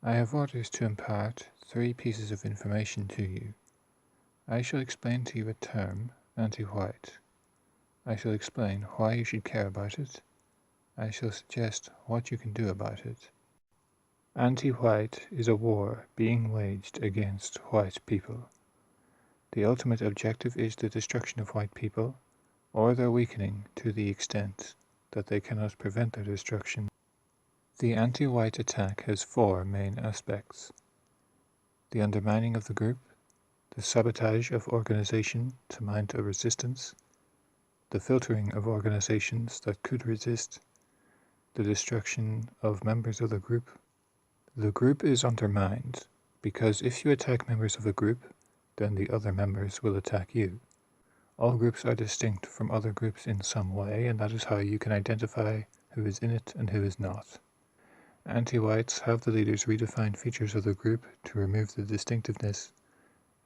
I have orders to impart 3 pieces of information to you. I shall explain to you a term, anti-white. I shall explain why you should care about it. I shall suggest what you can do about it. Anti-white is a war being waged against white people. The ultimate objective is the destruction of white people, or their weakening to the extent that they cannot prevent their destruction. The anti-white attack has 4 main aspects: the undermining of the group, the sabotage of organization to mount a resistance, the filtering of organizations that could resist, the destruction of members of the group. The group is undermined because if you attack members of a group, then the other members will attack you. All groups are distinct from other groups in some way, and that is how you can identify who is in it and who is not. Anti-whites have the leaders redefine features of the group to remove the distinctiveness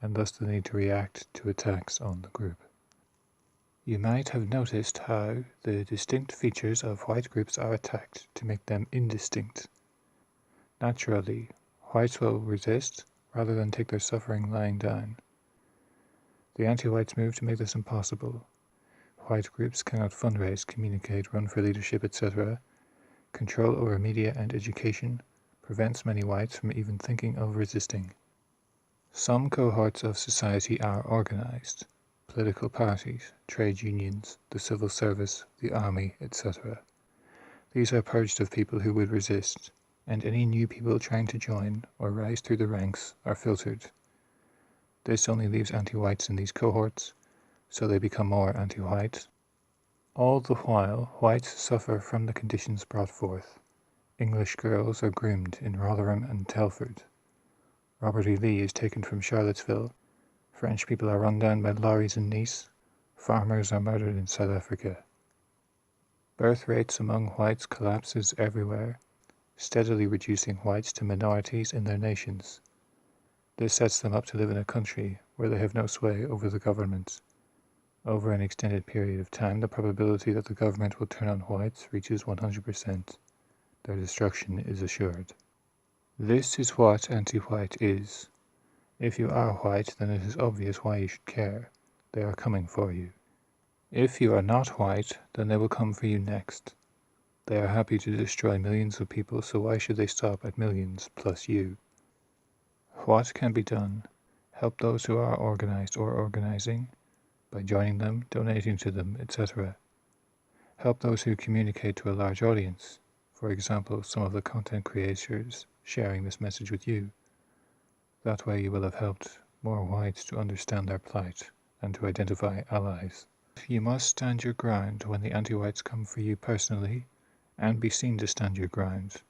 and thus the need to react to attacks on the group. You might have noticed how the distinct features of white groups are attacked to make them indistinct. Naturally, whites will resist rather than take their suffering lying down. The anti-whites move to make this impossible. White groups cannot fundraise, communicate, run for leadership, etc. Control over media and education prevents many whites from even thinking of resisting. Some cohorts of society are organized: political parties, trade unions, the civil service, the army, etc. These are purged of people who would resist, and any new people trying to join or rise through the ranks are filtered. This only leaves anti-whites in these cohorts, so they become more anti-white. All the while, whites suffer from the conditions brought forth. English girls are groomed in Rotherham and Telford. Robert E. Lee is taken from Charlottesville. French people are run down by lorries in Nice. Farmers are murdered in South Africa. Birth rates among whites collapses everywhere, steadily reducing whites to minorities in their nations. This sets them up to live in a country where they have no sway over the government. Over an extended period of time, the probability that the government will turn on whites reaches 100%. Their destruction is assured. This is what anti-white is. If you are white, then it is obvious why you should care. They are coming for you. If you are not white, then they will come for you next. They are happy to destroy millions of people, so why should they stop at millions plus you? What can be done? Help those who are organized or organizing by joining them, donating to them, etc. Help those who communicate to a large audience, for example, some of the content creators sharing this message with you. That way you will have helped more whites to understand their plight and to identify allies. You must stand your ground when the anti-whites come for you personally, and be seen to stand your ground.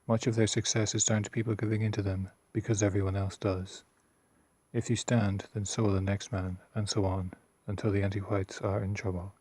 Much of their success is down to people giving in to them, because everyone else does. If you stand, then so will the next man, and so on, until the anti-whites are in trouble.